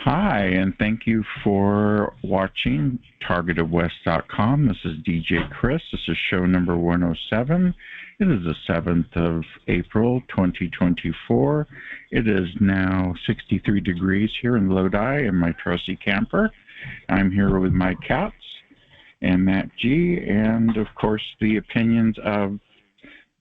Hi, and thank you for watching TargetedWest.com. This is DJ Chris. This is show number 107. It is the 7th of April, 2024. It is now 63 degrees here in Lodi in my trusty camper. I'm here with my cats and Matt G, and of course the opinions of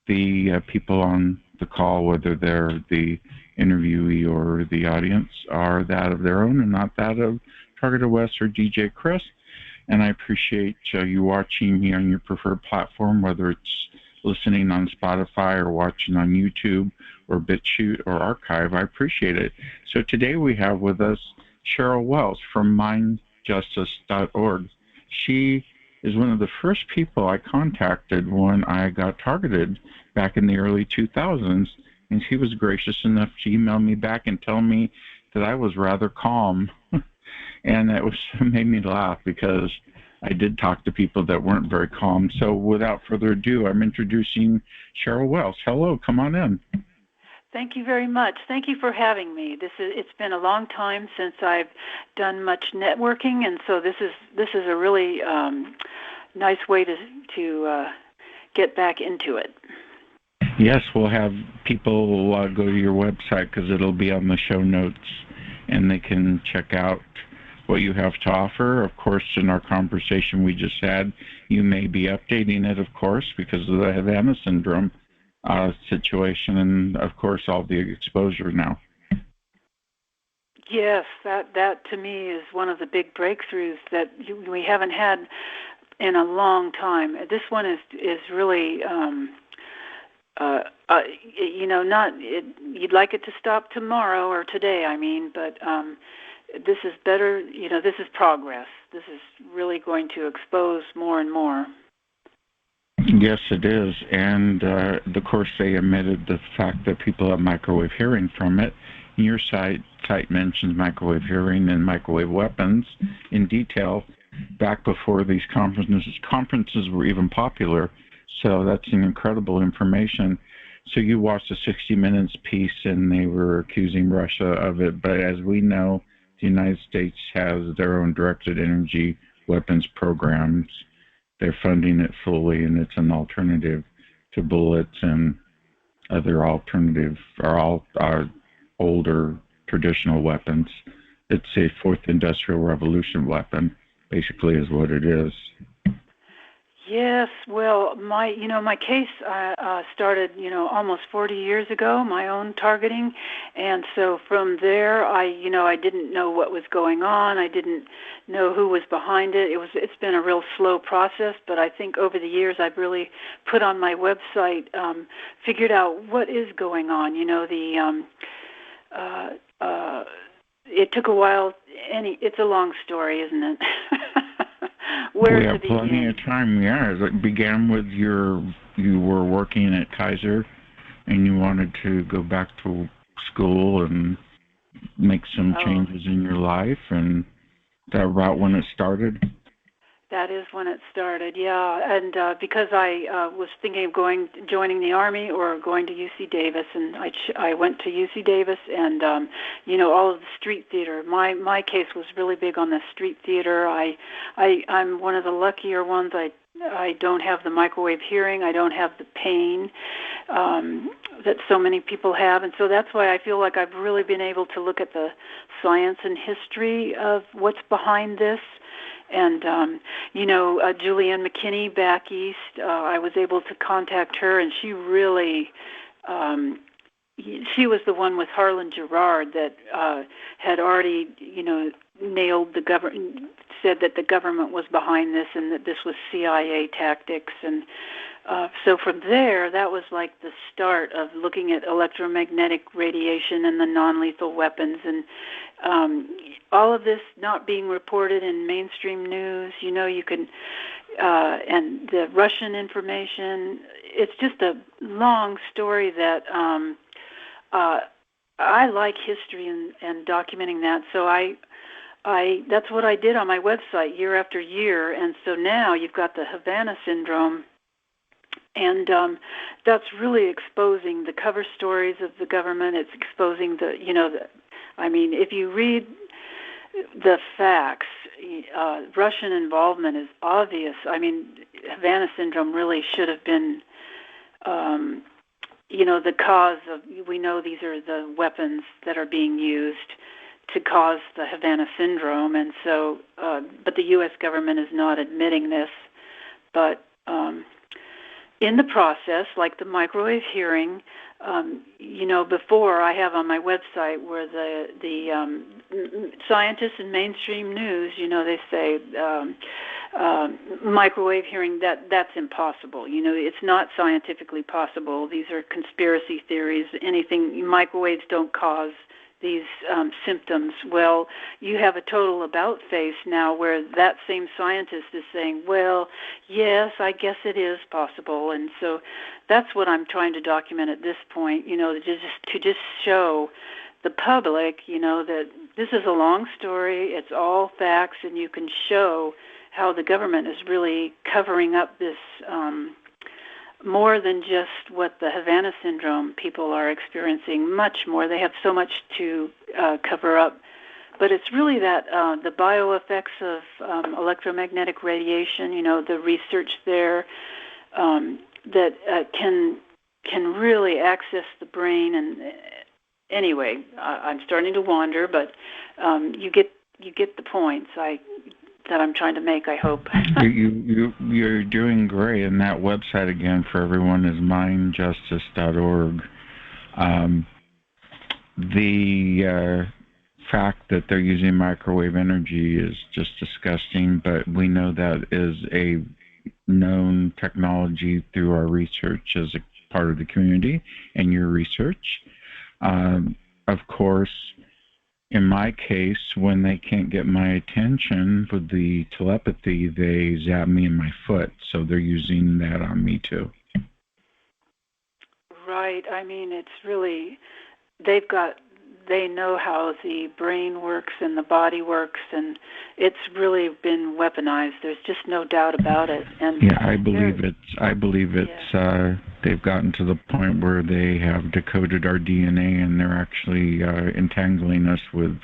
the people on the call, whether they're the interviewee or the audience, are that of their own and not that of Targeted West or DJ Chris. And I appreciate you watching me on your preferred platform, whether it's listening on Spotify or watching on YouTube or BitChute or Archive. I appreciate it. So today we have with us Cheryl Welsh from mindjustice.org. She is one of the first people I contacted when I got targeted back in the early 2000s, and she was gracious enough to email me back and tell me that I was rather calm. And it made me laugh because I did talk to people that weren't very calm. So without further ado, I'm introducing Cheryl Welsh. Hello, come on in. Thank you very much. Thank you for having me. It's been a long time since I've done much networking, and so this is a really nice way to get back into it. Yes, we'll have people go to your website because it'll be on the show notes, and they can check out what you have to offer. Of course, in our conversation we just had, you may be updating it, of course, because of the Havana syndrome situation, and of course all the exposure now. Yes, that to me is one of the big breakthroughs that we haven't had in a long time. This one is really you'd like it to stop tomorrow or today, but this is better. This is progress. This is really going to expose more and more. Yes, it is. And, of course, they admitted the fact that people have microwave hearing from it. Your site mentions microwave hearing and microwave weapons in detail back before these conferences were even popular. So that's an incredible information. So you watched the 60 Minutes piece, and they were accusing Russia of it. But as we know, the United States has their own directed energy weapons programs. They're funding it fully, and it's an alternative to bullets and other alternative or all older traditional weapons. It's a fourth industrial revolution weapon, basically, is what it is. Yes, well, my case started, almost 40 years ago, my own targeting, and so from there, I didn't know what was going on. I didn't know who was behind it. It's been a real slow process, but I think over the years, I've really put on my website, figured out what is going on. It took a while. It's a long story, isn't it? We have plenty of time. Yeah, it began with you were working at Kaiser, and you wanted to go back to school and make some changes in your life, and that about when it started. That is when it started, yeah. And because I was thinking of joining the Army or going to UC Davis, and I went to UC Davis, and all of the street theater. My case was really big on the street theater. I'm one of the luckier ones. I don't have the microwave hearing. I don't have the pain that so many people have, and so that's why I feel like I've really been able to look at the science and history of what's behind this. And, Julianne McKinney back east, I was able to contact her, and she really, she was the one with Harlan Gerard that had already, nailed the government, said that the government was behind this and that this was CIA tactics. And so from there, that was like the start of looking at electromagnetic radiation and the non-lethal weapons, and all of this not being reported in mainstream news. You can, and the Russian information. It's just a long story that I like history and documenting that. So that's what I did on my website year after year, and so now you've got the Havana syndrome. And that's really exposing the cover stories of the government. It's exposing if you read the facts. Russian involvement is obvious. I mean, Havana syndrome really should have been, the cause of. We know these are the weapons that are being used to cause the Havana syndrome, and so, but the U.S. government is not admitting this. But in the process, like the microwave hearing, before I have on my website where the scientists in mainstream news, they say microwave hearing, that's impossible. It's not scientifically possible. These are conspiracy theories. Microwaves don't cause these symptoms. Well, you have a total about face now where that same scientist is saying, well, yes, I guess it is possible. And so that's what I'm trying to document at this point, to just show the public, that this is a long story, it's all facts, and you can show how the government is really covering up this more than just what the Havana syndrome people are experiencing, much more. They have so much to cover up. But it's really that the bioeffects of electromagnetic radiation, the research there that can really access the brain. And anyway, I'm starting to wander, but you get the points that I'm trying to make, I hope. You're doing great, and that website again for everyone is mindjustice.org. The fact that they're using microwave energy is just disgusting, but we know that is a known technology through our research as a part of the community and your research. Of course, in my case, when they can't get my attention with the telepathy, they zap me in my foot. So they're using that on me too. Right. I mean, it's really, they know how the brain works and the body works, and it's really been weaponized. There's just no doubt about it. And yeah, I believe it's they've gotten to the point where they have decoded our DNA, and they're actually entangling us with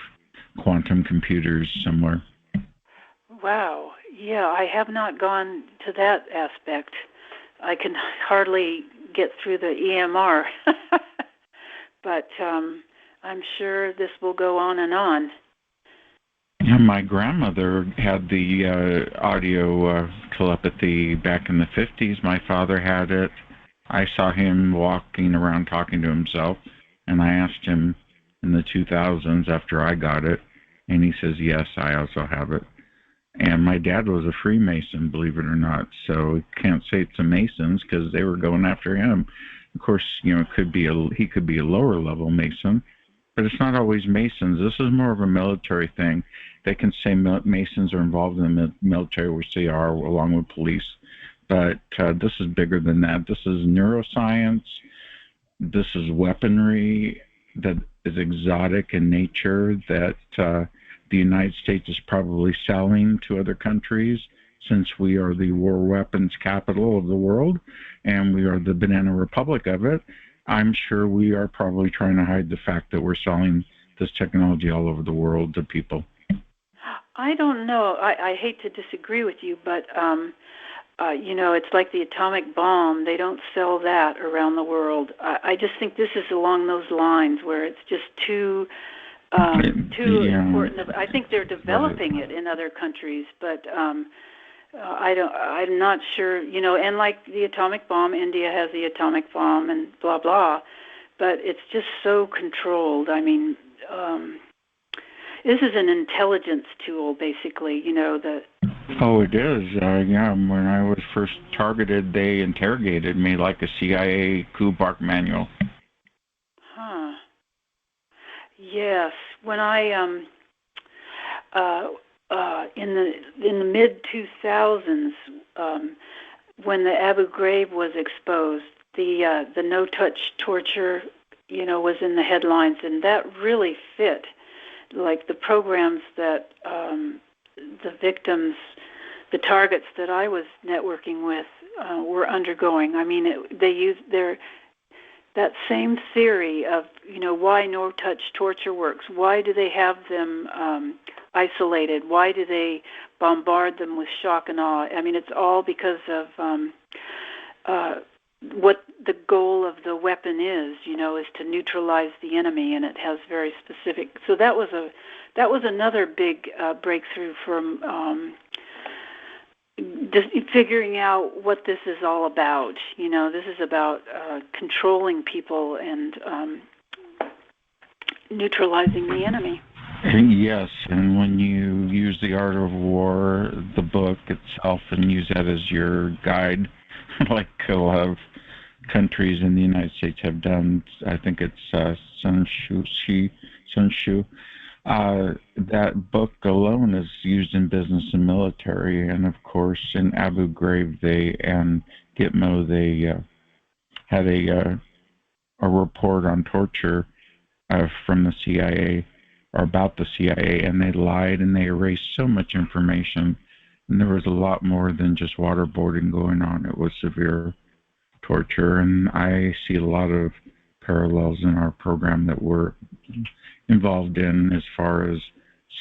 quantum computers somewhere. Wow. Yeah, I have not gone to that aspect. I can hardly get through the EMR. But I'm sure this will go on and on. Yeah, my grandmother had the audio telepathy back in the 50s. My father had it. I saw him walking around talking to himself, and I asked him in the 2000s after I got it, and he says, yes, I also have it. And my dad was a Freemason, believe it or not, so can't say it's the Masons because they were going after him. Of course, he could be a lower level Mason, but it's not always Masons. This is more of a military thing. They can say Masons are involved in the military, which they are, along with police. But this is bigger than that. This is neuroscience. This is weaponry that is exotic in nature that the United States is probably selling to other countries, since we are the war weapons capital of the world and we are the banana republic of it. I'm sure we are probably trying to hide the fact that we're selling this technology all over the world to people. I don't know. I hate to disagree with you, but it's like the atomic bomb. They don't sell that around the world. I just think this is along those lines where it's just too important. I think they're developing it in other countries, but I'm not sure. And like the atomic bomb, India has the atomic bomb, and blah blah. But it's just so controlled. I mean, this is an intelligence tool, basically. Oh, it is. Yeah, when I was first targeted, they interrogated me like a CIA coup bark manual. Huh. Yes. When I in the mid 2000s, when the Abu Ghraib was exposed, the no touch torture, was in the headlines, and that really fit, like the programs that the victims, the targets that I was networking with, were undergoing. I mean, they that same theory of, why no-touch torture works. Why do they have them isolated? Why do they bombard them with shock and awe? I mean, it's all because of what the goal of the weapon is to neutralize the enemy, and it has very specific. So that was another big breakthrough from just figuring out what this is all about. This is about controlling people and neutralizing the enemy. Yes, and when you use The Art of War, the book itself, and use that as your guide, like a lot of countries in the United States have done, I think it's Sun Tzu. That book alone is used in business and military, and of course in Abu Ghraib and Gitmo they had a report on torture from the CIA, or about the CIA, and they lied and they erased so much information, and there was a lot more than just waterboarding going on. It was severe torture, and I see a lot of parallels in our program that we're involved in as far as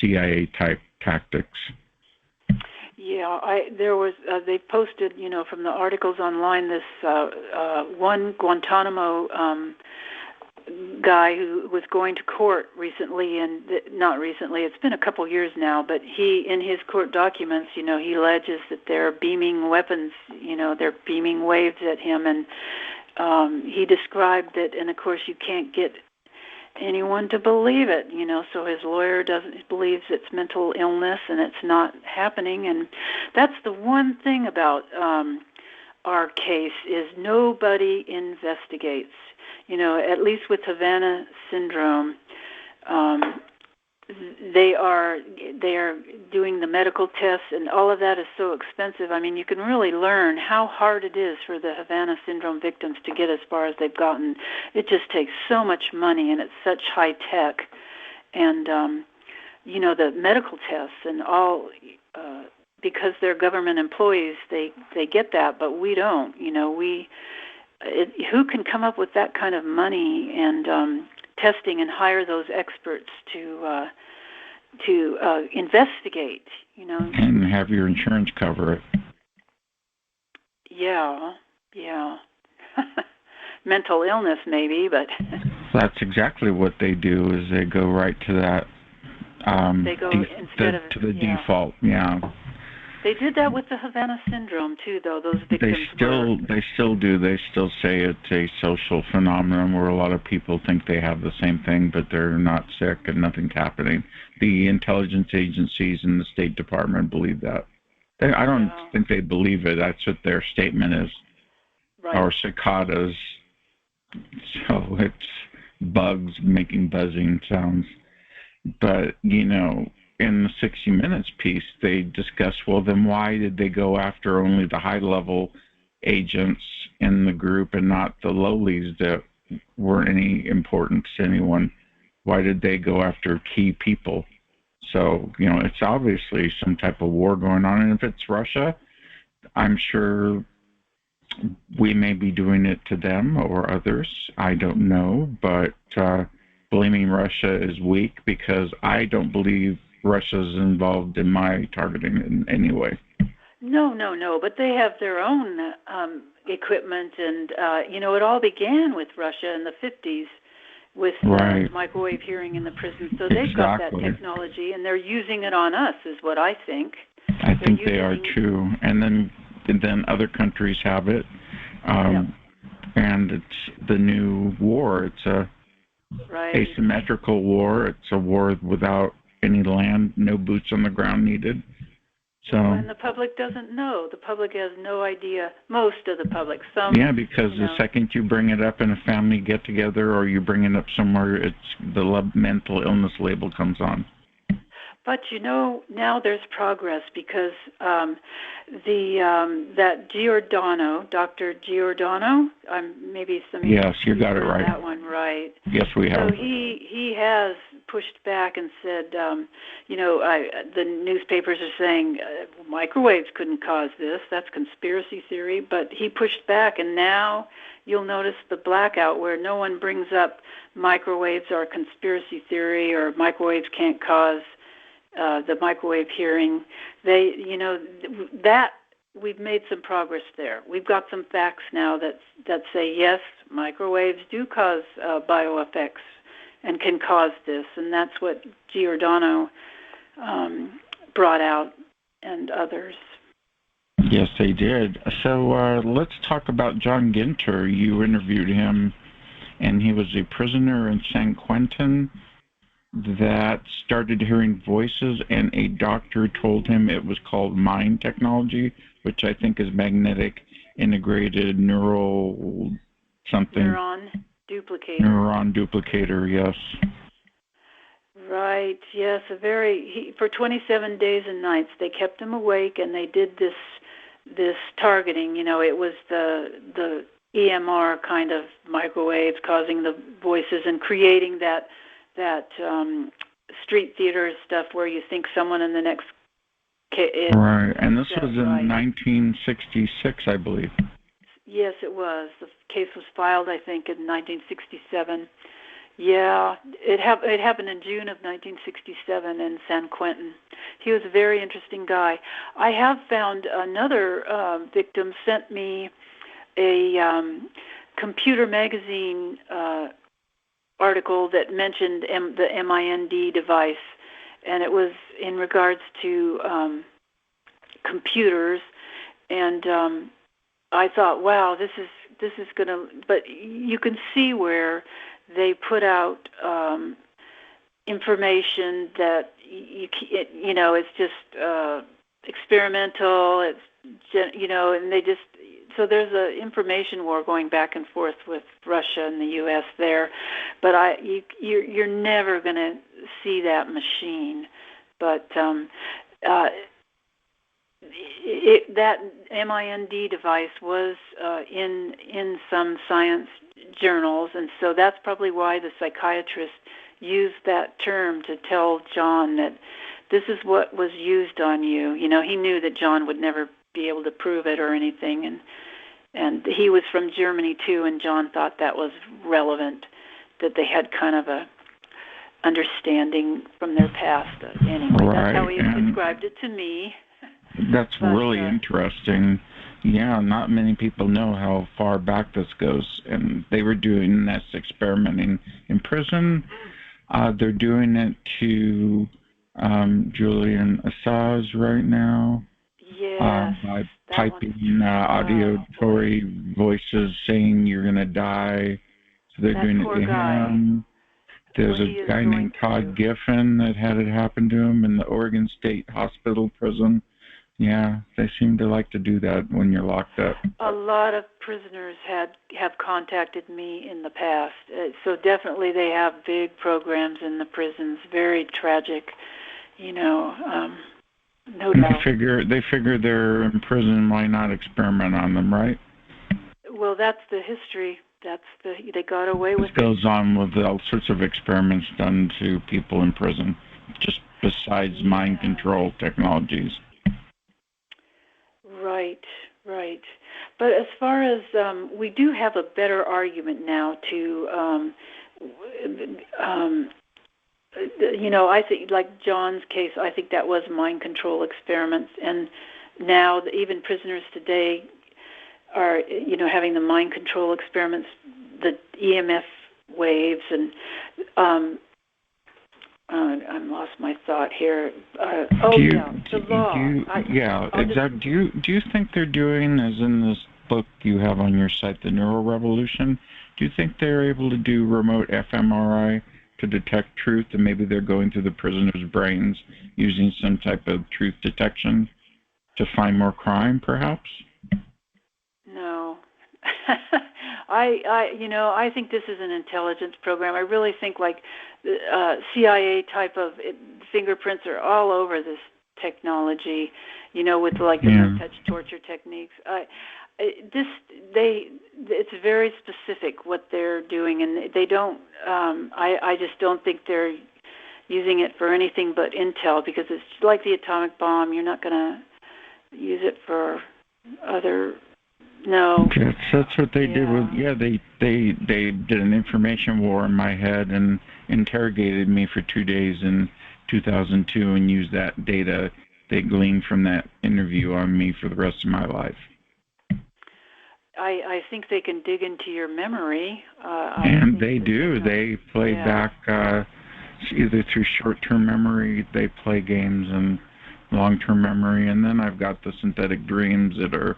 CIA type tactics. Yeah, they posted, from the articles online, this one Guantanamo guy who was going to court recently, and not recently, it's been a couple years now, but in his court documents, he alleges that they're beaming weapons, they're beaming waves at him, and he described it, and of course you can't get anyone to believe it, so his lawyer believes it's mental illness and it's not happening. And that's the one thing about our case is nobody investigates. At least with Havana syndrome, they are doing the medical tests, and all of that is so expensive. I mean, you can really learn how hard it is for the Havana syndrome victims to get as far as they've gotten. It just takes so much money, and it's such high tech. And the medical tests and all, because they're government employees, they get that, but we don't. Who can come up with that kind of money and testing and hire those experts to investigate, and have your insurance cover it. Yeah. Mental illness maybe, but that's exactly what they do. Is they go right to that. They go to the default. Yeah. They did that with the Havana syndrome too, though. Those victims they still do. They still say it's a social phenomenon where a lot of people think they have the same thing, but they're not sick and nothing's happening. The intelligence agencies and the State Department believe that. I don't think they believe it. That's what their statement is. Right. Or cicadas. So it's bugs making buzzing sounds. But, in the 60 Minutes piece, they discuss, well, then why did they go after only the high-level agents in the group and not the lowlies that weren't any importance to anyone? Why did they go after key people? So, it's obviously some type of war going on. And if it's Russia, I'm sure we may be doing it to them or others. I don't know. But blaming Russia is weak, because I don't believe Russia's involved in my targeting in any way. No, but they have their own equipment, and it all began with Russia in the 50s with microwave hearing in the prison. So they've got that technology, and they're using it on us, is what I think. I think they are too, and then other countries have it, and it's the new war. It's a asymmetrical war. It's a war without any land, no boots on the ground needed. So. And the public doesn't know. The public has no idea. Most of the public. Because the second you bring it up in a family get-together, or you bring it up somewhere, it's the mental illness label comes on. But now there's progress, because that Giordano, Dr. Giordano, maybe some. Yes, you got it right. That one right. Yes, we have. So he has pushed back and said, the newspapers are saying microwaves couldn't cause this. That's conspiracy theory. But he pushed back, and now you'll notice the blackout where no one brings up microwaves or conspiracy theory or microwaves can't cause the microwave hearing. That we've made some progress there. We've got some facts now that say, yes, microwaves do cause bioeffects and can cause this, and that's what Giordano brought out and others. Yes, they did. So let's talk about John Ginter. You interviewed him, and he was a prisoner in San Quentin that started hearing voices, and a doctor told him it was called mind technology, which I think is magnetic integrated neural something. Neuron duplicator. Neuron duplicator, yes. Right, yes. For 27 days and nights, they kept him awake, and they did this targeting. It was the EMR kind of microwaves causing the voices and creating that street theater stuff where you think someone in the next right, and this was in 1966, I believe. Yes, it was. The case was filed, I think, in 1967. Yeah, it happened in June of 1967 in San Quentin. He was a very interesting guy. I have found another victim sent me a computer magazine article that mentioned the MIND device, and it was in regards to computers, and I thought, wow, this is going to, but you can see where they put out information that it's just experimental. It's and they just, so there's an information war going back and forth with Russia and the U.S. there, but you're never going to see that machine. But that MIND device was in some science journals, and so that's probably why the psychiatrist used that term to tell John that this is what was used on you. He knew that John would never be able to prove it or anything, and he was from Germany too, and John thought that was relevant, that they had kind of a understanding from their past. Anyway, right. That's how he described it to me. That's really interesting. Yeah, not many people know how far back this goes, and they were doing this experimenting in prison. They're doing it to Julian Assange right now. Yes. By piping auditory voices saying you're going to die. So they're doing it to him. There's a guy named Todd Giffen that had it happen to him in the Oregon State Hospital prison. Yeah, they seem to like to do that when you're locked up. A lot of prisoners have contacted me in the past. So definitely they have big programs in the prisons. Very tragic, no doubt. They figure they're in prison. Why not experiment on them, right? Well, that's the history. They got away with it. This goes on with all sorts of experiments done to people in prison, just besides mind control technologies. Right. But as far as we do have a better argument now to, I think like John's case, I think that was mind control experiments, and now even prisoners today are, having the mind control experiments, the EMF waves, and I lost my thought here. The law. Exactly. Do you think they're doing, as in this book you have on your site, The Neural Revolution, do you think they're able to do remote fMRI to detect truth, and maybe they're going through the prisoners' brains using some type of truth detection to find more crime, perhaps? No. I think this is an intelligence program. I really think like CIA type of fingerprints are all over this technology, with the no-touch torture techniques. It's very specific what they're doing, and they don't. I just don't think they're using it for anything but intel, because it's like the atomic bomb. You're not going to use it for other. No. That's what they did with. Yeah, they did an information war in my head and interrogated me for 2 days in 2002 and used that data they gleaned from that interview on me for the rest of my life. I think they can dig into your memory. And they do. They play back either through short-term memory, they play games, and long-term memory. And then I've got the synthetic dreams that are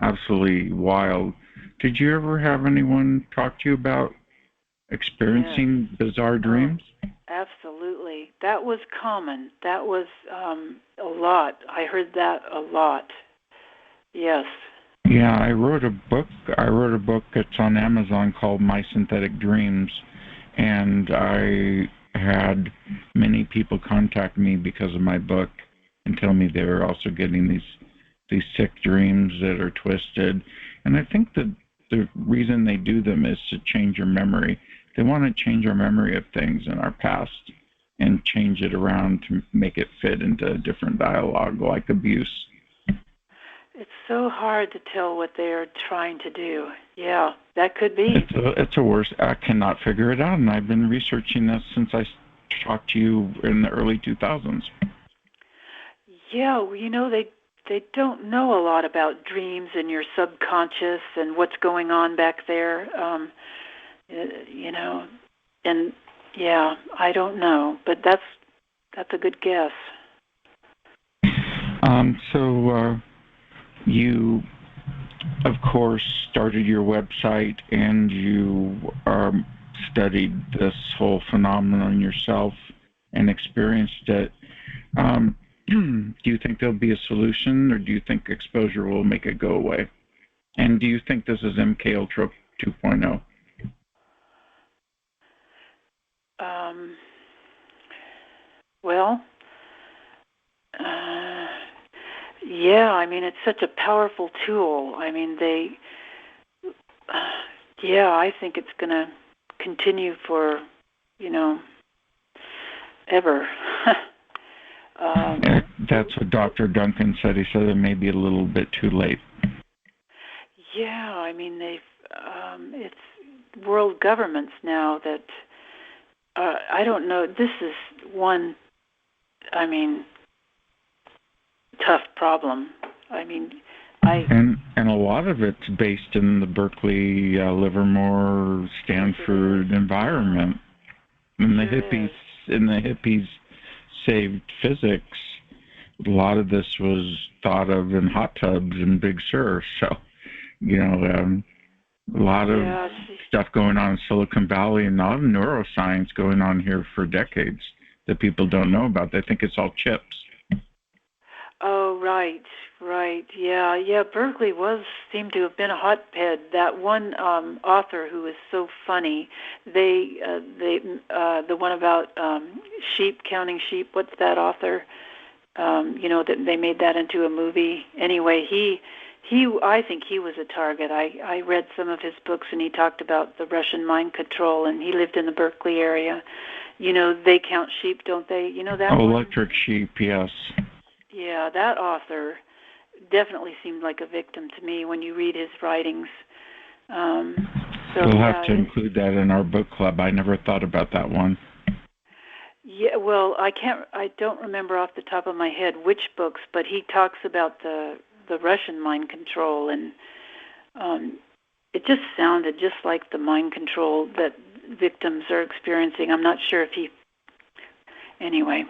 absolutely wild. Did you ever have anyone talk to you about experiencing bizarre dreams? Absolutely. That was common. That was a lot. I heard that a lot. Yes. Yeah, I wrote a book that's on Amazon called My Synthetic Dreams, and I had many people contact me because of my book and tell me they were also getting these sick dreams that are twisted. And I think that the reason they do them is to change your memory. They want to change our memory of things in our past and change it around to make it fit into a different dialogue, like abuse. It's so hard to tell what they're trying to do. Yeah, that could be. It's a worse. I cannot figure it out, and I've been researching this since I talked to you in the early 2000s. Yeah, well, they don't know a lot about dreams and your subconscious and what's going on back there. And I don't know, but that's a good guess. So you, of course, started your website and you studied this whole phenomenon yourself and experienced it. Do you think there'll be a solution, or do you think exposure will make it go away? And do you think this is MK Ultra 2.0? Yeah, I mean, it's such a powerful tool. I mean, I think it's going to continue for, ever. That's what Dr. Duncan said. He said it may be a little bit too late. Yeah, I mean, it's world governments now that, I don't know, this is one, tough problem. And a lot of it's based in the Berkeley, Livermore, Stanford environment. And the hippies saved physics. A lot of this was thought of in hot tubs and Big Sur. So, a lot of stuff going on in Silicon Valley and a lot of neuroscience going on here for decades that people don't know about. They think it's all chips. Oh, right. Yeah. Berkeley seemed to have been a hotbed. That one author who was so funny. The one about sheep, counting sheep. What's that author? That they made that into a movie. Anyway, I think he was a target. I read some of his books, and he talked about the Russian mind control, and he lived in the Berkeley area. They count sheep, don't they? That one? Electric sheep, yes. Yeah, that author definitely seemed like a victim to me when you read his writings. We'll have to include that in our book club. I never thought about that one. Yeah, well, I don't remember off the top of my head which books, but he talks about the Russian mind control, and it just sounded just like the mind control that victims are experiencing. I'm not sure if anyway.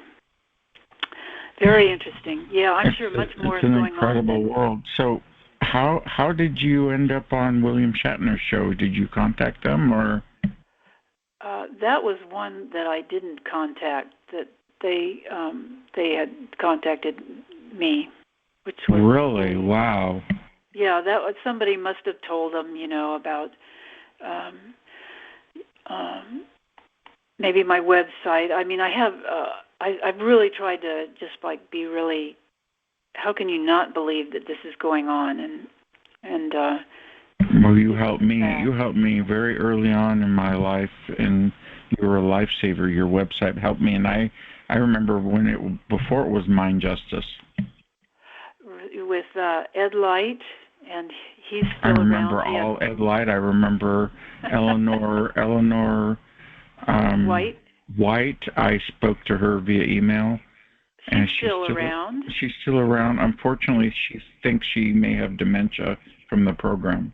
Very interesting. Yeah, I'm sure much more is going on. It's an incredible world. So how did you end up on William Shatner's show? Did you contact them, or? That was one that I didn't contact. That they had contacted me, which was really wow. Yeah, that was somebody must have told them, about maybe my website. I mean, I have. I've really tried to just be really. How can you not believe that this is going on? And well, you helped me. You helped me very early on in my life in You were a lifesaver. Your website helped me, and I remember before it was Mind Justice. With Ed Light, and he's I still remember around. all Ed Light. I remember Eleanor White. I spoke to her via email. She's still around. She's still around. Unfortunately, she thinks she may have dementia from the program.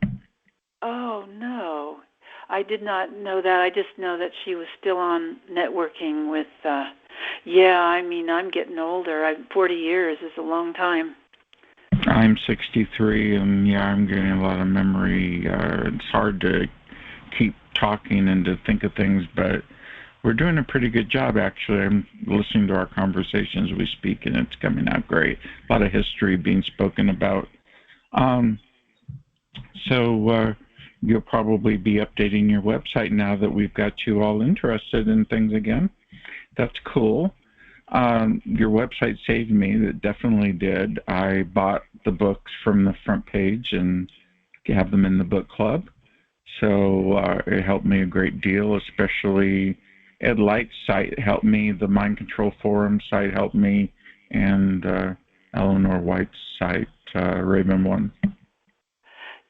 Oh, no. I did not know that. I just know that she was still on networking with, I'm getting older. 40 years is a long time. I'm 63, and I'm getting a lot of memory. It's hard to keep talking and to think of things, but we're doing a pretty good job, actually. I'm listening to our conversations as we speak, and it's coming out great. A lot of history being spoken about. So you'll probably be updating your website now that we've got you all interested in things again. That's cool. Your website saved me. It definitely did. I bought the books from the front page and have them in the book club. So it helped me a great deal, especially Ed Light's site helped me, the Mind Control Forum site helped me, and Eleanor White's site, Raven One.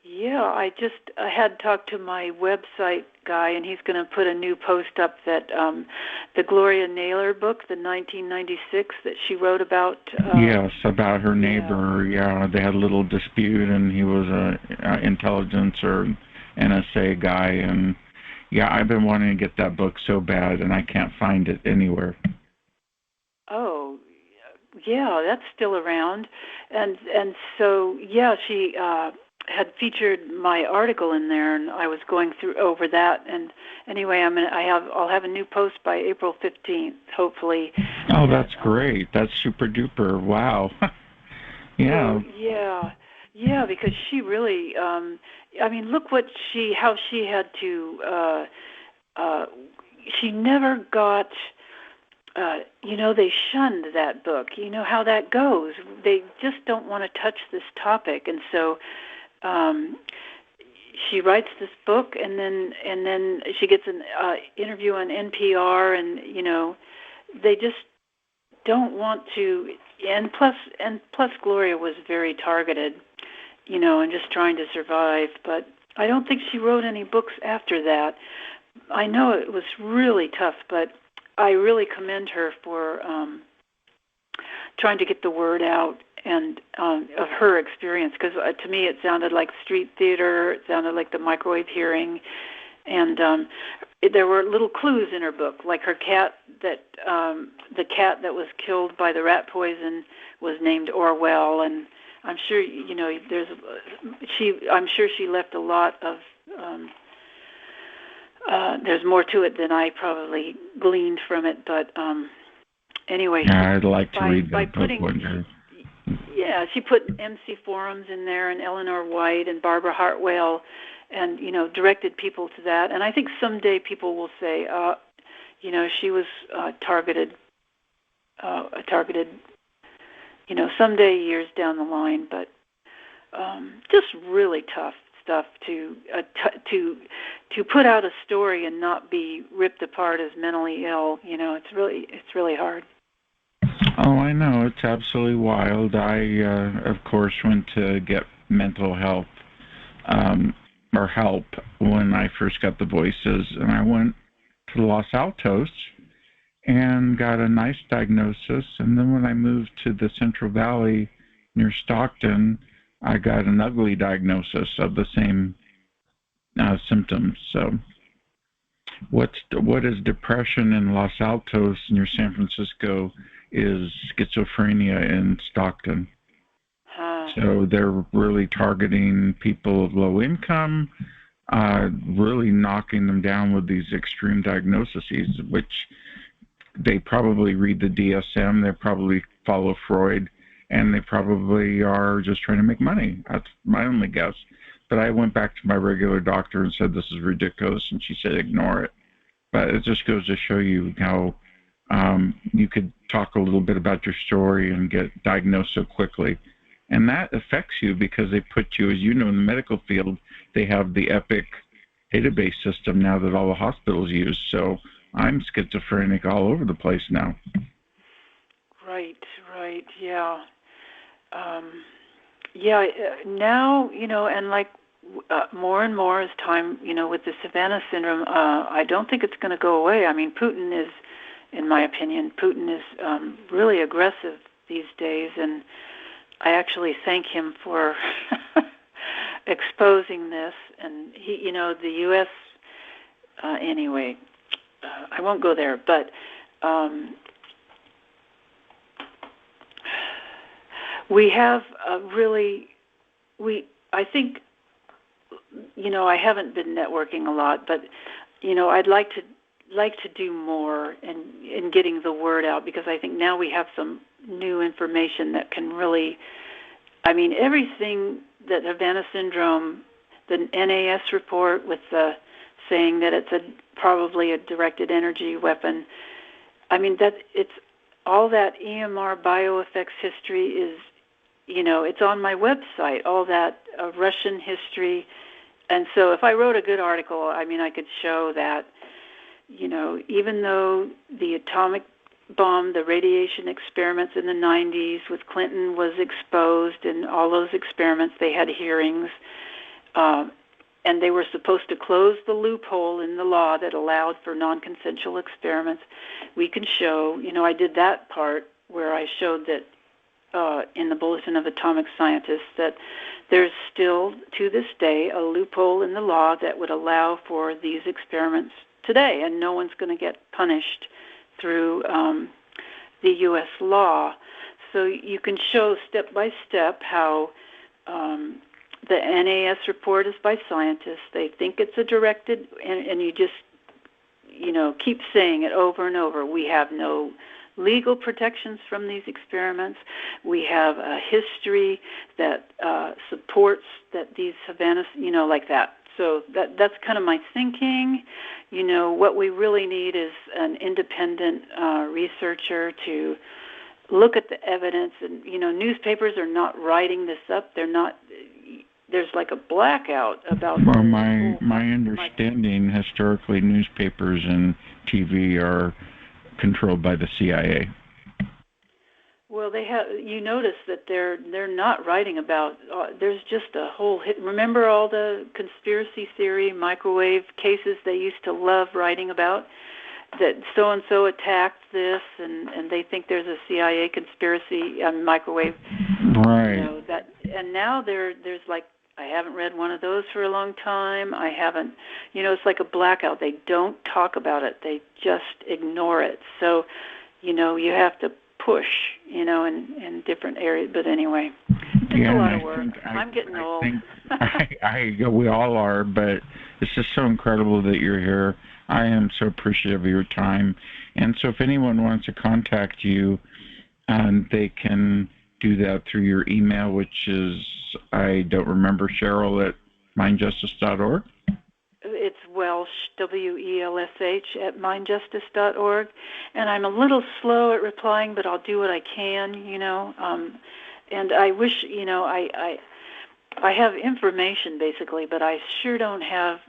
Yeah, I had talked to my website guy, and he's going to put a new post up that the Gloria Naylor book, the 1996 that she wrote about. Yes, about her neighbor. Yeah, they had a little dispute, and he was a intelligence or NSA guy, and I've been wanting to get that book so bad, and I can't find it anywhere. Oh, yeah, that's still around, and so she had featured my article in there, and I was going over that. And anyway, I'll have a new post by April 15th, hopefully. Oh, that's great! That's super duper! Wow. Yeah. So, yeah, because she really. Look how she had to. She never got. They shunned that book. You know how that goes. They just don't want to touch this topic, and so. She writes this book, and then she gets an interview on NPR, and they just don't want to. And plus, Gloria was very targeted, and just trying to survive. But I don't think she wrote any books after that. I know it was really tough, but I really commend her for trying to get the word out. And of her experience, because to me it sounded like street theater, it sounded like the microwave hearing, and there were little clues in her book, like her cat the cat that was killed by the rat poison was named Orwell, and I'm sure I'm sure she left a lot of. There's more to it than I probably gleaned from it, but anyway. I'd like to read that book one day. Yeah, she put MC Forums in there, and Eleanor White and Barbara Hartwell, and directed people to that. And I think someday people will say, she was targeted. Someday years down the line. But just really tough stuff to put out a story and not be ripped apart as mentally ill. It's really hard. Oh, I know. It's absolutely wild. I, of course, went to get mental health or help when I first got the voices, and I went to Los Altos and got a nice diagnosis. And then when I moved to the Central Valley near Stockton, I got an ugly diagnosis of the same symptoms. So what is depression in Los Altos near San Francisco is schizophrenia in Stockton. So they're really targeting people of low income, really knocking them down with these extreme diagnoses, which they probably read the DSM, they probably follow Freud, and they probably are just trying to make money. That's my only guess. But I went back to my regular doctor and said, this is ridiculous, and she said, ignore it. But it just goes to show you how you could talk a little bit about your story and get diagnosed so quickly. And that affects you because they put you, as you know, in the medical field, they have the Epic database system now that all the hospitals use. So I'm schizophrenic all over the place now. Right, yeah. Yeah, now, and like more and more as time, with the Savannah syndrome, I don't think it's going to go away. I mean, Putin is, in my opinion, really aggressive these days, and I actually thank him for exposing this. And he, the U.S. Anyway, I won't go there, but we have I think, I haven't been networking a lot, but, I'd like to do more in getting the word out, because I think now we have some new information that can really, everything that Havana syndrome, the NAS report with the saying that it's probably a directed energy weapon. That it's all that EMR bioeffects history is, it's on my website, all that Russian history. And so if I wrote a good article, I could show that, even though the atomic bomb, the radiation experiments in the 90s with Clinton was exposed, and all those experiments, they had hearings, and they were supposed to close the loophole in the law that allowed for non-consensual experiments. We can show, I did that part where I showed that in the Bulletin of Atomic Scientists that there's still, to this day, a loophole in the law that would allow for these experiments today, and no one's going to get punished through the U.S. law. So you can show step by step how the NAS report is by scientists. They think it's a directed, and you just, keep saying it over and over. We have no legal protections from these experiments. We have a history that supports that these Havanas, like that. So that's kind of my thinking. What we really need is an independent researcher to look at the evidence. And, newspapers are not writing this up. They're not. There's like a blackout about. Well, my understanding, historically, newspapers and TV are controlled by the CIA. Well, they have. You notice that they're not writing about. There's just a whole. Remember all the conspiracy theory microwave cases they used to love writing about? That so and so attacked this, and they think there's a CIA conspiracy on microwave. Right. That, and now there's like, I haven't read one of those for a long time. I haven't. It's like a blackout. They don't talk about it. They just ignore it. So, you have to push, in different areas. But anyway, it's a lot of work. I'm getting old. We all are, but it's just so incredible that you're here. I am so appreciative of your time. And so if anyone wants to contact you, they can do that through your email, which is, I don't remember, Cheryl at mindjustice.org. It's Welsh, WELSH, at mindjustice.org. And I'm a little slow at replying, but I'll do what I can, And I wish, I have information, basically, but I sure don't have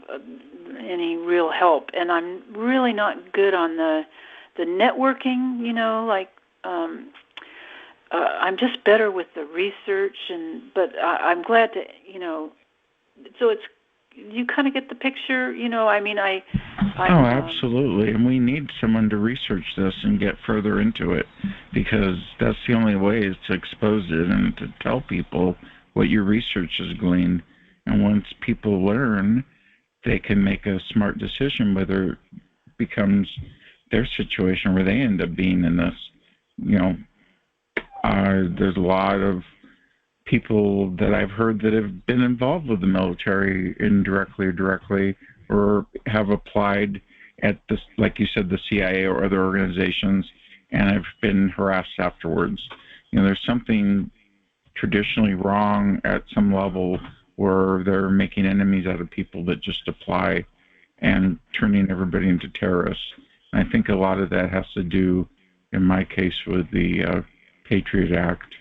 any real help. And I'm really not good on the networking, I'm just better with the research, but I'm glad to, so it's, you kind of get the picture, absolutely. And we need someone to research this and get further into it, because that's the only way is to expose it and to tell people what your research has gleaned. And once people learn, they can make a smart decision whether it becomes their situation where they end up being in this. There's a lot of people that I've heard that have been involved with the military indirectly or directly, or have applied at this, like you said, the CIA or other organizations, and have been harassed afterwards. There's something traditionally wrong at some level where they're making enemies out of people that just apply and turning everybody into terrorists. And I think a lot of that has to do, in my case, with the Patriot Act.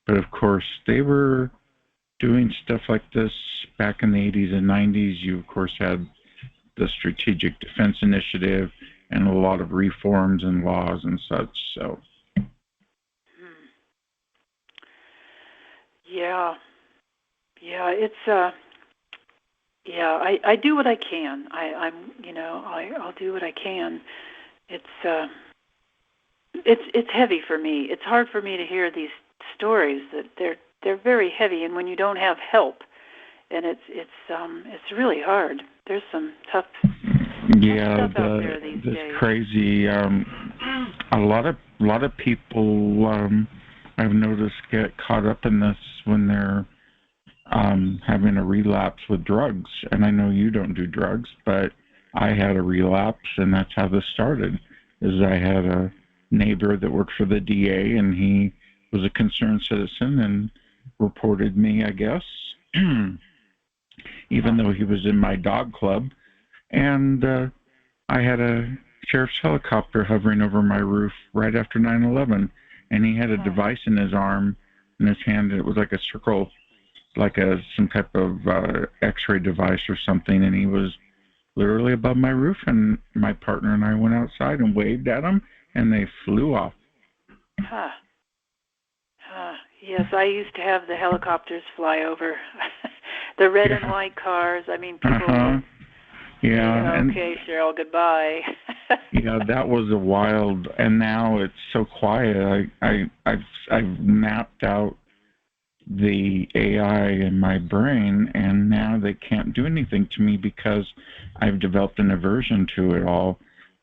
But of course, they were doing stuff like this back in the 80s and 90s. You, of course, had the Strategic Defense Initiative. and a lot of reforms and laws and such. So. Yeah. Yeah, it's yeah, I do what I can. I'll do what I can. It's heavy for me. It's hard for me to hear these stories that they're very heavy, and when you don't have help, and it's really hard. There's some tough stuff out there these days. Crazy. A lot of people I've noticed get caught up in this when they're having a relapse with drugs. And I know you don't do drugs, but I had a relapse, and that's how this started. Is I had a neighbor that worked for the DA, and he was a concerned citizen and reported me, I guess, even though he was in my dog club. And I had a sheriff's helicopter hovering over my roof right after 9/11, and he had a device in his arm, in his hand, and it was like a circle, like some type of X-ray device or something, and he was literally above my roof, and my partner and I went outside and waved at him, and they flew off. Yes, I used to have the helicopters fly over the red and white cars. I mean, people. Yeah. Okay, Cheryl, goodbye. Yeah, that was a wild. And now it's so quiet. I've mapped out the AI in my brain, and now they can't do anything to me because I've developed an aversion to it all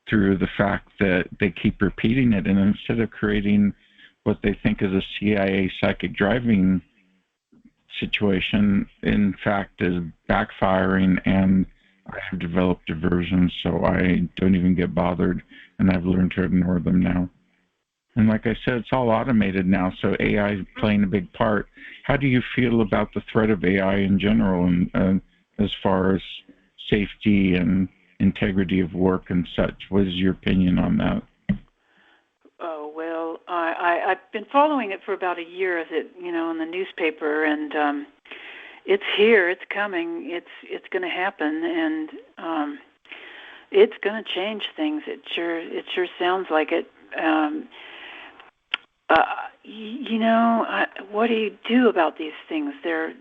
through the fact that they keep repeating it. And instead of creating what they think is a CIA psychic driving situation, in fact, is backfiring, and I have developed aversion, so I don't even get bothered, and I've learned to ignore them now. And like I said, it's all automated now, so AI is playing a big part. How do you feel about the threat of AI in general, and as far as safety and integrity of work and such? What is your opinion on that? Oh, well, I've been following it for about a year, as it, in the newspaper, and it's here, it's coming, it's going to happen, and it's going to change things. It sure sounds like it. What do you do about these things? They're.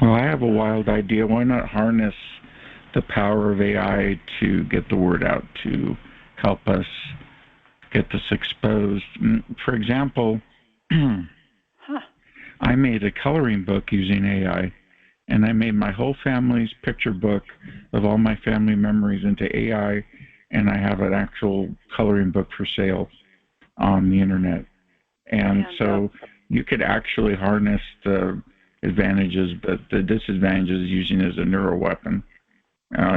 Well, I have a wild idea. Why not harness the power of AI to get the word out, to help us get this exposed? For example, I made a coloring book using AI, and I made my whole family's picture book of all my family memories into AI, and I have an actual coloring book for sale on the internet. And so you could actually harness the advantages, but the disadvantage is using it as a neural weapon,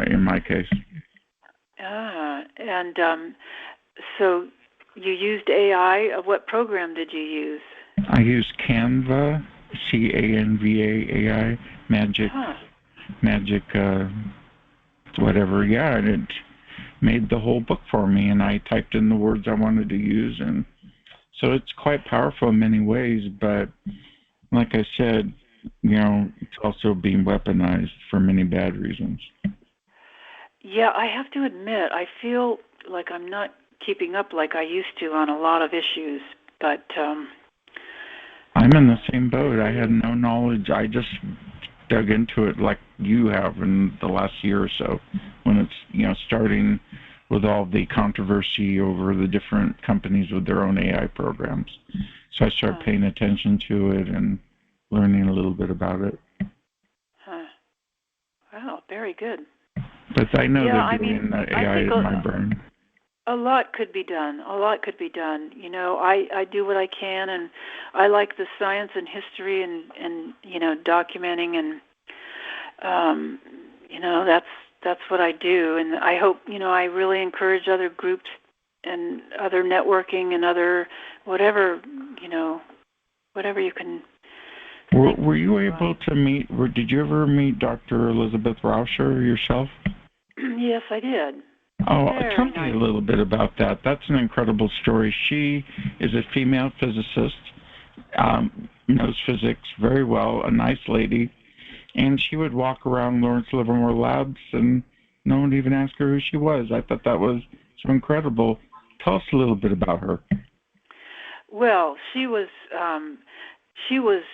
in my case. And so you used AI. What program did you use? I used Canva, Canva AI, Magic, whatever. Yeah, and it made the whole book for me, and I typed in the words I wanted to use, and so it's quite powerful in many ways. But like I said, it's also being weaponized for many bad reasons. Yeah, I have to admit, I feel like I'm not keeping up like I used to on a lot of issues, but I'm in the same boat. I had no knowledge. I just dug into it like you have in the last year or so, when it's starting with all the controversy over the different companies with their own AI programs. So I started paying attention to it and learning a little bit about it. Wow, very good. But I know they're doing AI in my brain. A lot could be done. I do what I can, and I like the science and history and documenting, and that's what I do. And I hope I really encourage other groups and other networking and other whatever you can. Were you able to meet? Did you ever meet Dr. Elizabeth Rauscher yourself? Yes, I did. Oh, tell me a little bit about that. That's an incredible story. She is a female physicist, knows physics very well, a nice lady, and she would walk around Lawrence Livermore Labs and No one even asked her who she was. I thought that was so incredible. Tell us a little bit about her. Well, she was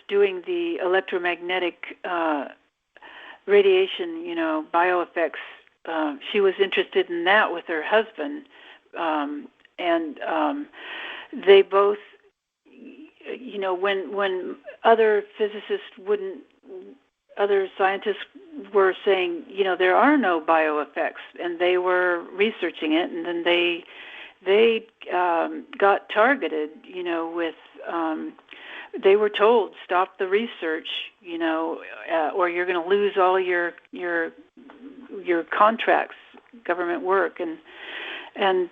doing the electromagnetic radiation, bioeffects. She was interested in that with her husband, and they both, when other physicists other scientists were saying, there are no bioeffects, and they were researching it, and then they got targeted, with. They were told, stop the research, or you're going to lose all your contracts, government work, and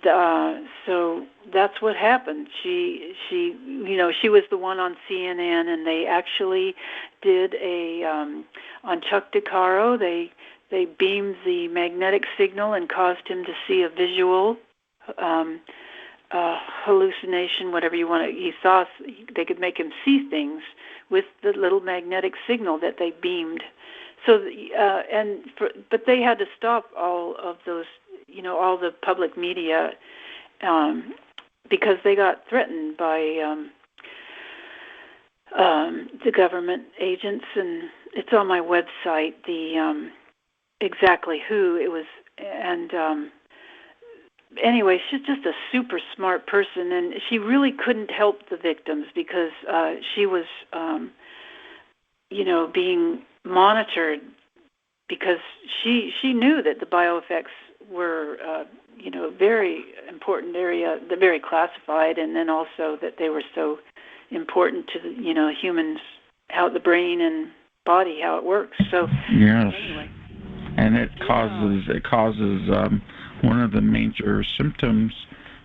so that's what happened. She was the one on CNN, and they actually did on Chuck DeCaro. They beamed the magnetic signal and caused him to see a visual. Hallucination, whatever you want to. He saw. They could make him see things with the little magnetic signal that they beamed. So, but they had to stop all of those, all the public media, because they got threatened by the government agents, and it's on my website. The exactly who it was, and. Anyway, she's just a super smart person, and she really couldn't help the victims because she was, being monitored because she knew that the bioeffects were, very important area, they're very classified, and then also that they were so important to the, humans, how the brain and body, how it works. So yes, anyway. And it causes one of the major symptoms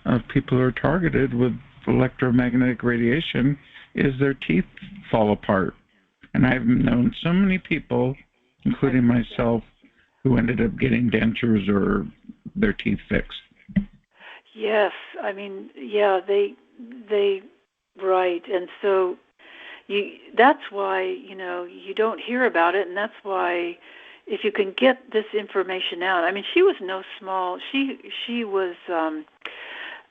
of people who are targeted with electromagnetic radiation is their teeth fall apart. And I've known so many people, including myself, who ended up getting dentures or their teeth fixed. Yes, I mean, yeah, they right, and so that's why you don't hear about it, and that's why. If you can get this information out, I mean, she was no small. She was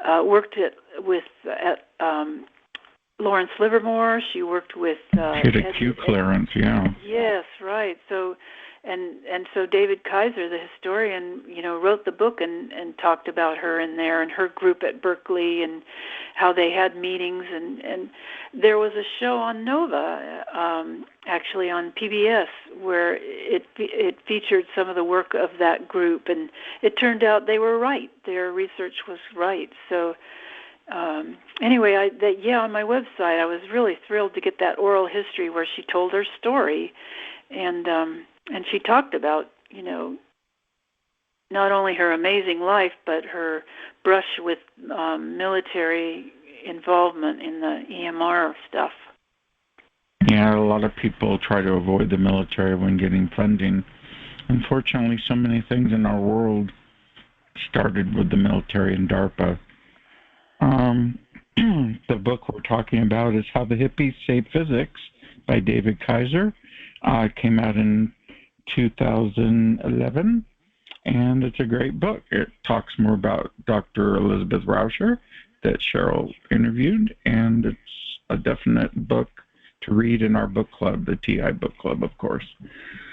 worked with Lawrence Livermore. She worked with. She had a Q clearance, yeah. Yes, right. So, and so David Kaiser, the historian, wrote the book and talked about her in there and her group at Berkeley and how they had meetings, and there was a show on Nova, actually on PBS, where it featured some of the work of that group, and it turned out they were right. Their research was right. So anyway, on my website, I was really thrilled to get that oral history where she told her story, and she talked about, not only her amazing life, but her brush with military involvement in the EMR stuff. Yeah, a lot of people try to avoid the military when getting funding. Unfortunately, so many things in our world started with the military and DARPA. The book we're talking about is How the Hippies Saved Physics by David Kaiser. It came out in 2011, and it's a great book. It talks more about Dr. Elizabeth Rauscher that Cheryl interviewed, and it's a definite book to read in our book club, the TI book club, of course.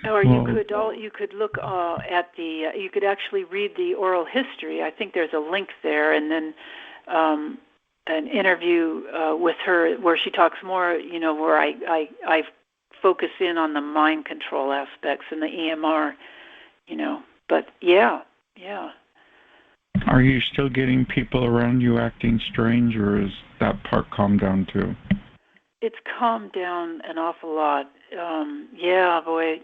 Or you could look at the. You could actually read the oral history. I think there's a link there, and then an interview with her where she talks more. Where I focus in on the mind control aspects and the EMR. But yeah. Are you still getting people around you acting strange, or is that part calmed down too? It's calmed down an awful lot. Yeah, boy.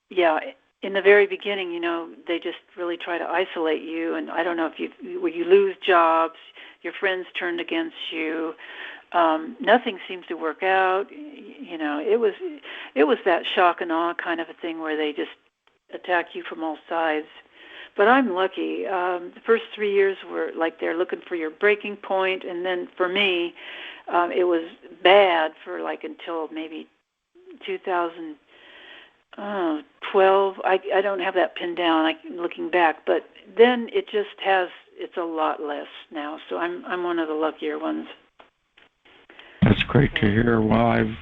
Yeah, in the very beginning, they just really try to isolate you, and I don't know if you lose jobs, your friends turned against you. Nothing seems to work out. It was that shock and awe kind of a thing where they just attack you from all sides. But I'm lucky. The first 3 years were like they're looking for your breaking point, and then for me, it was bad for like until maybe 2000. oh, 12. I don't have that pinned down. Looking back, but then it just has. It's a lot less now. So I'm one of the luckier ones. That's great to hear. Well, I've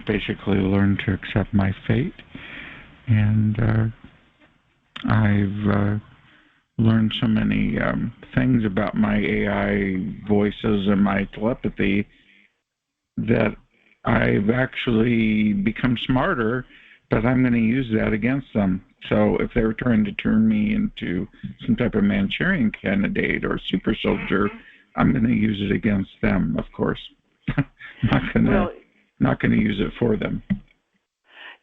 basically learned to accept my fate, and I've learned so many things about my AI voices and my telepathy that I've actually become smarter, but I'm going to use that against them. So if they were trying to turn me into some type of Manchurian candidate or super soldier, I'm going to use it against them, of course. not going to use it for them.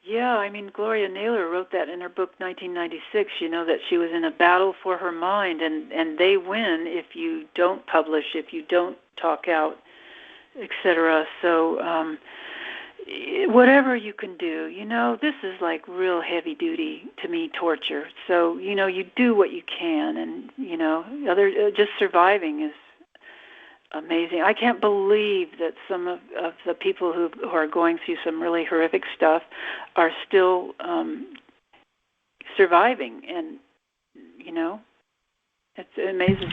Yeah, I mean, Gloria Naylor wrote that in her book 1996, that she was in a battle for her mind, and they win if you don't publish, if you don't talk out, etc. So whatever you can do, this is like real heavy duty, to me, torture. So, you do what you can, and, just surviving is amazing. I can't believe that some of the people who are going through some really horrific stuff are still surviving, and it's amazing.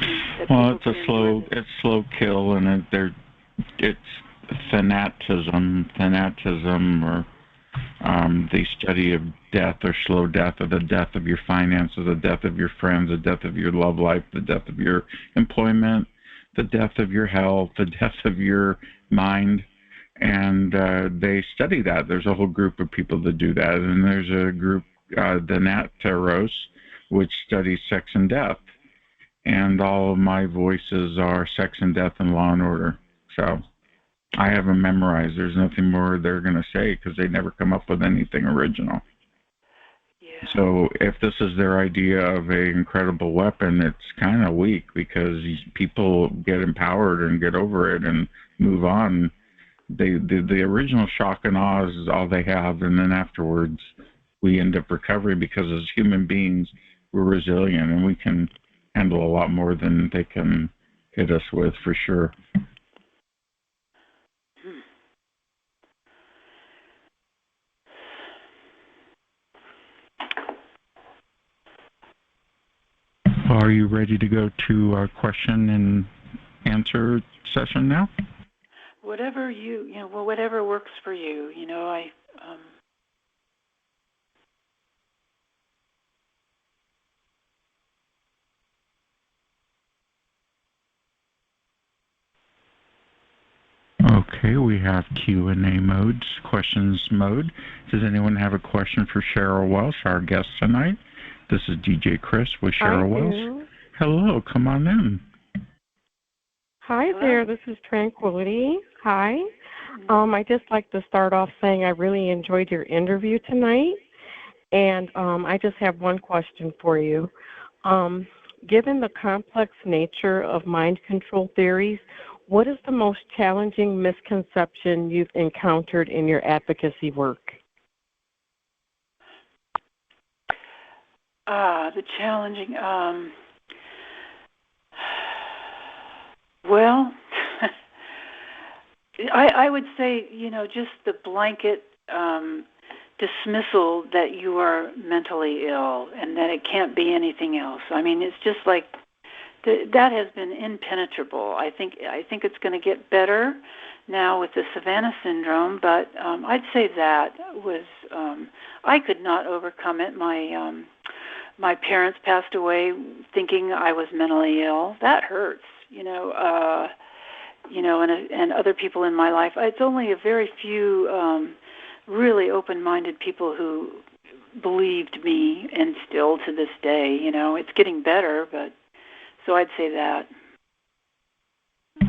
Well, it's a slow kill, and it's thanatism, or the study of death or slow death, or the death of your finances, the death of your friends, the death of your love life, the death of your employment, the death of your health, the death of your mind, and they study that. There's a whole group of people that do that, and there's a group, the Nataros, which studies sex and death, and all of my voices are sex and death and law and order. So I have them memorized. There's nothing more they're going to say because they never come up with anything original. Yeah. So if this is their idea of an incredible weapon, it's kind of weak because people get empowered and get over it and move on. The original shock and awe is all they have, and then afterwards we end up recovering because as human beings we're resilient and we can handle a lot more than they can hit us with, for sure. Are you ready to go to our question and answer session now? Whatever whatever works for you. Okay, we have Q&A modes, questions mode. Does anyone have a question for Cheryl Welsh, our guest tonight? This is DJ Chris with Cheryl Welsh. Hello, come on in. Hi there, this is Tranquility. Hi. I'd just like to start off saying I really enjoyed your interview tonight, and I just have one question for you. Given the complex nature of mind control theories, what is the most challenging misconception you've encountered in your advocacy work? The challenging, well, I would say, just the blanket dismissal that you are mentally ill and that it can't be anything else. I mean, it's just like that has been impenetrable. I think it's going to get better now with the Savannah syndrome, but I'd say that was I could not overcome it. My parents passed away thinking I was mentally ill. That hurts, and other people in my life. It's only a very few really open-minded people who believed me, and still to this day, it's getting better, but so I'd say that.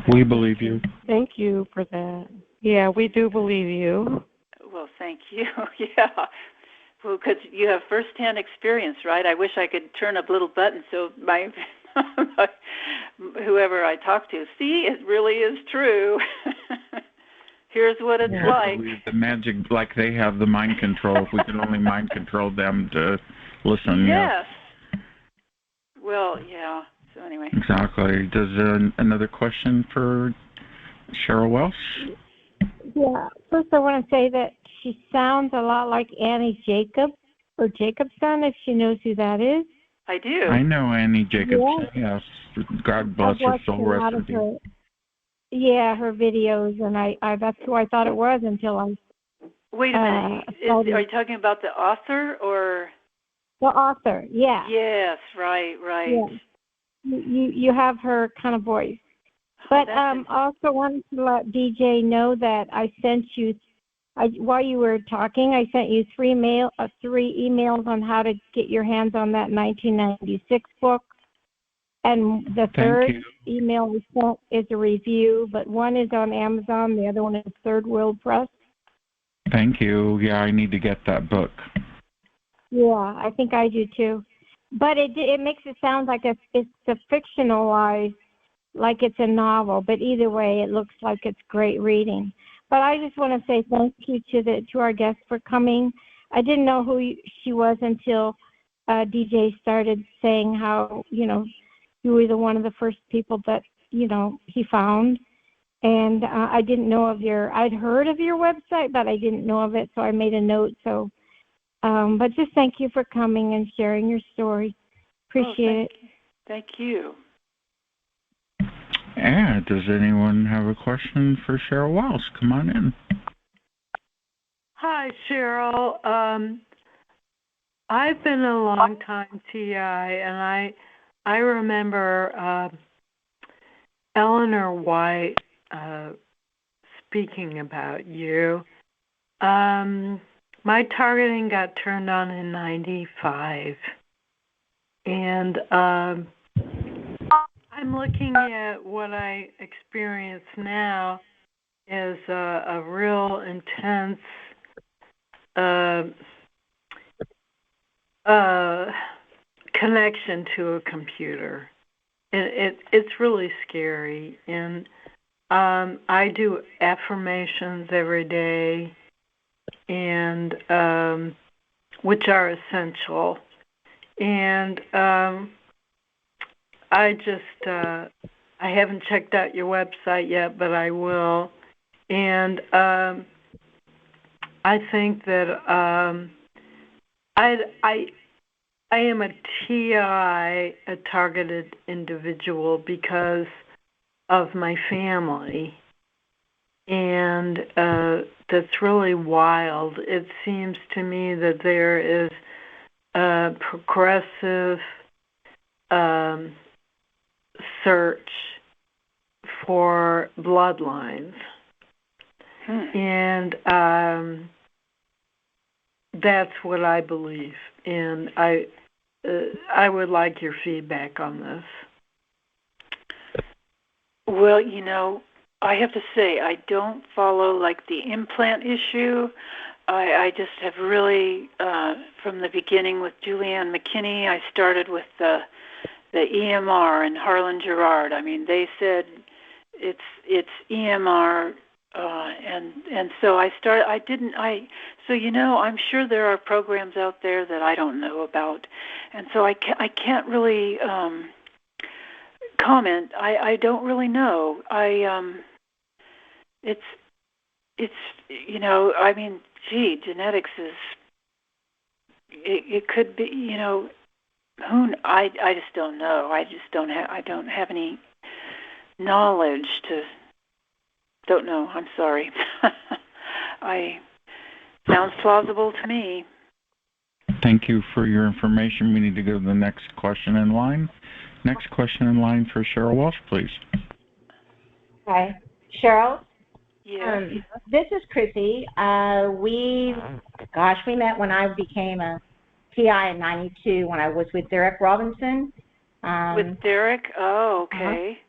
We believe you. Thank you for that. Yeah, we do believe you. Well, thank you. Yeah. Well, because you have first-hand experience, right? I wish I could turn a little button so my whoever I talk to, see, it really is true. Here's what it's like. The magic, like they have the mind control. If we can only mind control them to listen. Yes. Well, yeah. So anyway. Exactly. Does another question for Cheryl Welsh? Yeah. First, I want to say that she sounds a lot like Annie Jacobson, if she knows who that is. I do. I know Annie Jacobson, yes. God bless her soul, rest in peace. Yeah, her videos, and I that's who I thought it was until I... Wait a minute. Are you talking about the author or... The author, yeah. Yes, right. Yeah. You have her kind of voice. But also wanted to let DJ know that I sent you, while you were talking, I sent you three emails on how to get your hands on that 1996 book. And the third email we sent is a review, but one is on Amazon, the other one is Third World Press. Thank you. Yeah, I need to get that book. Yeah, I think I do too. But it makes it sound like it's a fictionalized, like it's a novel. But either way, it looks like it's great reading. But I just want to say thank you to our guest for coming. I didn't know who she was until DJ started saying how, you were one of the first people that, he found. And I didn't know I'd heard of your website, but I didn't know of it, so I made a note. So, but just thank you for coming and sharing your story. Appreciate it. Thank you. Yeah, does anyone have a question for Cheryl Welsh? Come on in. Hi, Cheryl. I've been a long time TI, and I remember Eleanor White speaking about you. My targeting got turned on in 95, and I'm looking at what I experience now as a real intense connection to a computer. It's really scary, and I do affirmations every day, and which are essential. And I haven't checked out your website yet, but I will. And I think that I am a TI, a targeted individual, because of my family. And that's really wild. It seems to me that there is a progressive search for bloodlines. And that's what I believe. And I would like your feedback on this. Well, I have to say, I don't follow the implant issue. I just have really, from the beginning with Julianne McKinney, I started with the EMR and Harlan Gerard. I mean, they said it's EMR, and so I started. I'm sure there are programs out there that I don't know about, and so I can't really comment. I don't really know. Genetics is. It could be. I just don't know. I don't have any knowledge to. Don't know. I'm sorry. Sounds plausible to me. Thank you for your information. We need to go to the next question in line. Next question in line for Cheryl Welsh, please. Hi, Cheryl. Yes. This is Chrissy. We met when I became a TI in '92 when I was with Derek Robinson. With Derek? Oh, okay.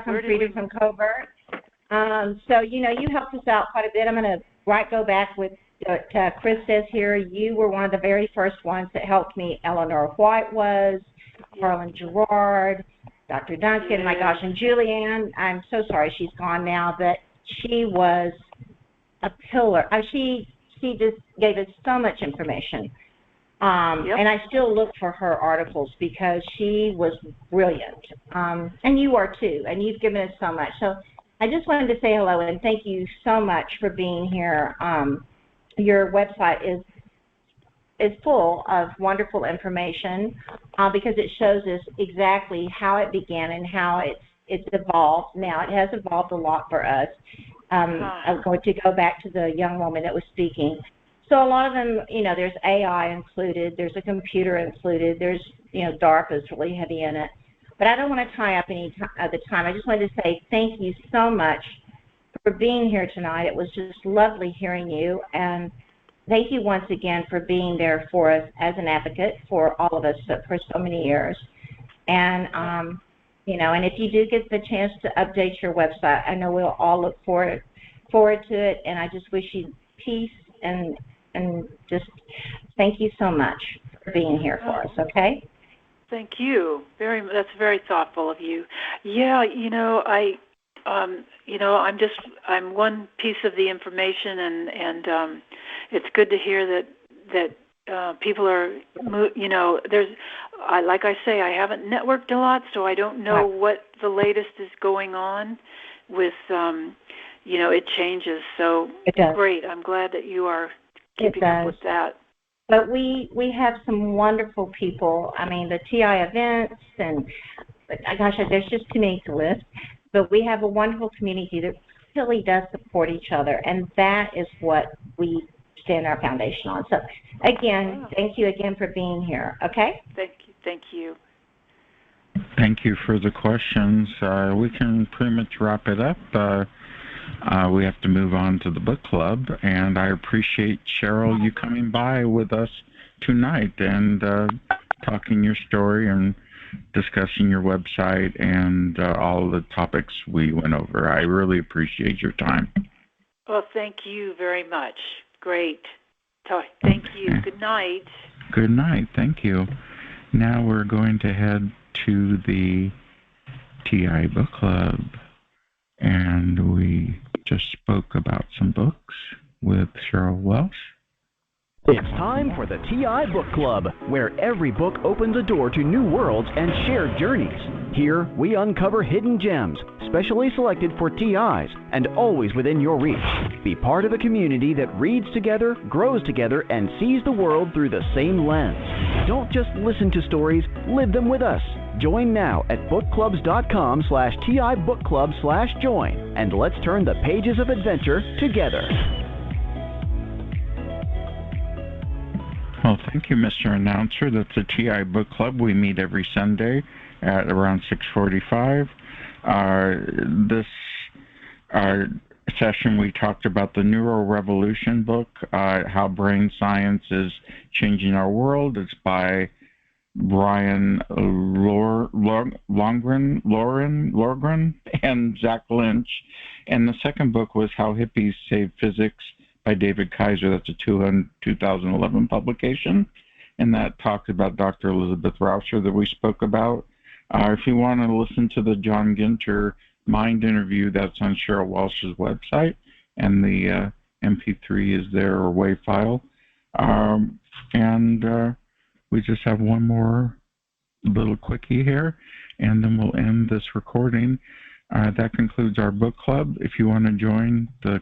From Freedom from Covert. So, you helped us out quite a bit. I'm going to go back with what Chris says here. You were one of the very first ones that helped me. Eleanor White was, Harlan Gerard, Dr. Duncan, my gosh, and Julianne. I'm so sorry she's gone now, but she was a pillar. She just gave us so much information. And I still look for her articles because she was brilliant. And you are too, and you've given us so much. So I just wanted to say hello and thank you so much for being here. your website is full of wonderful information because it shows us exactly how it began and how it's evolved. Now, it has evolved a lot for us. I'm going to go back to the young woman that was speaking. So a lot of them, there's AI included, there's a computer included, there's, DARPA is really heavy in it. But I don't want to tie up any of the time. I just wanted to say thank you so much for being here tonight. It was just lovely hearing you. And thank you once again for being there for us as an advocate for all of us for so many years. And, and if you do get the chance to update your website, I know we'll all look forward to it. And I just wish you peace and just thank you so much for being here for us, okay? Thank you. That's very thoughtful of you. Yeah, I'm one piece of the information, and it's good to hear that people are, like I say, I haven't networked a lot, so I don't know what the latest is going on with, it changes. So it does. Great. I'm glad that you are keeping up with that. But we have some wonderful people. I mean, the TI events, and gosh, there's just too many to list. But we have a wonderful community that really does support each other, and that is what we stand our foundation on. So, again, thank you again for being here. Okay? Thank you. Thank you for the questions. We can pretty much wrap it up. We have to move on to the book club, and I appreciate, Cheryl, you coming by with us tonight and talking your story and discussing your website and all the topics we went over. I really appreciate your time. Well, thank you very much. Great. Thank you. Good night. Good night. Thank you. Now we're going to head to the TI Book Club. And we just spoke about some books with Cheryl Welsh. It's time for the TI Book Club, where every book opens a door to new worlds and shared journeys. Here, we uncover hidden gems, specially selected for TIs, and always within your reach. Be part of a community that reads together, grows together, and sees the world through the same lens. Don't just listen to stories, live them with us. Join now at bookclubs.com/TIBookClub/join, and let's turn the pages of adventure together. Well, thank you, Mr. Announcer. That's the TI Book Club. We meet every Sunday at around 6:45. This session, we talked about the Neuro Revolution book, How Brain Science is Changing Our World. It's by Brian Lorgren and Zach Lynch. And the second book was How Hippies Saved Physics by David Kaiser. That's a 2011 publication. And that talks about Dr. Elizabeth Rauscher that we spoke about. If you want to listen to the John Ginter Mind interview, that's on Cheryl Welsh's website. And the MP3 is there, or WAV file. We just have one more little quickie here, and then we'll end this recording. That concludes our book club. If you want to join the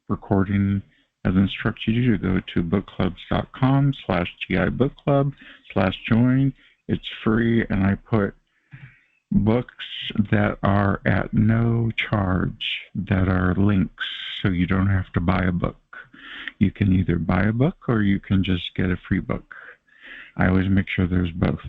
recording as instructed you to go to bookclubs.com/TIBookClub/join. It's free, and I put books that are at no charge, that are links, so you don't have to buy a book. You can either buy a book or you can just get a free book. I always make sure there's both.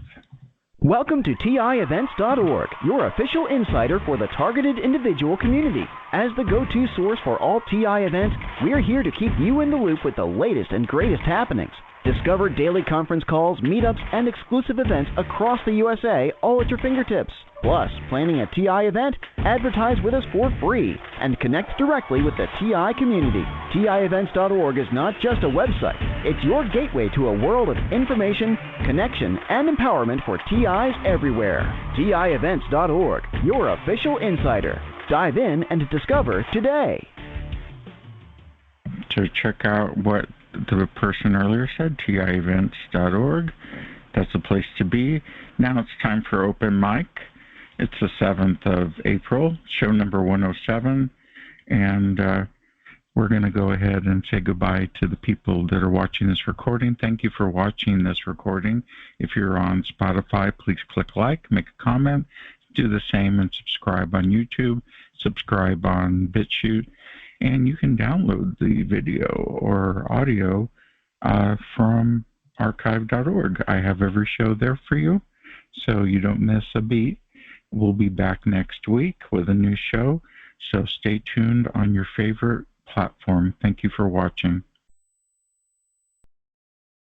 Welcome to TIEvents.org, your official insider for the targeted individual community. As the go-to source for all TI events, we're here to keep you in the loop with the latest and greatest happenings. Discover daily conference calls, meetups, and exclusive events across the USA, all at your fingertips. Plus, planning a TI event? Advertise with us for free and connect directly with the TI community. TIEvents.org is not just a website. It's your gateway to a world of information, connection, and empowerment for TIs everywhere. TIEvents.org, your official insider. Dive in and discover today. To check out what the person earlier said, TIEvents.org. That's the place to be. Now it's time for open mic. It's the 7th of April, show number 107, and we're going to go ahead and say goodbye to the people that are watching this recording. Thank you for watching this recording. If you're on Spotify, please click like, make a comment, do the same, and subscribe on YouTube, subscribe on BitChute, and you can download the video or audio from archive.org. I have every show there for you, so you don't miss a beat. We'll be back next week with a new show, so stay tuned on your favorite platform. Thank you for watching.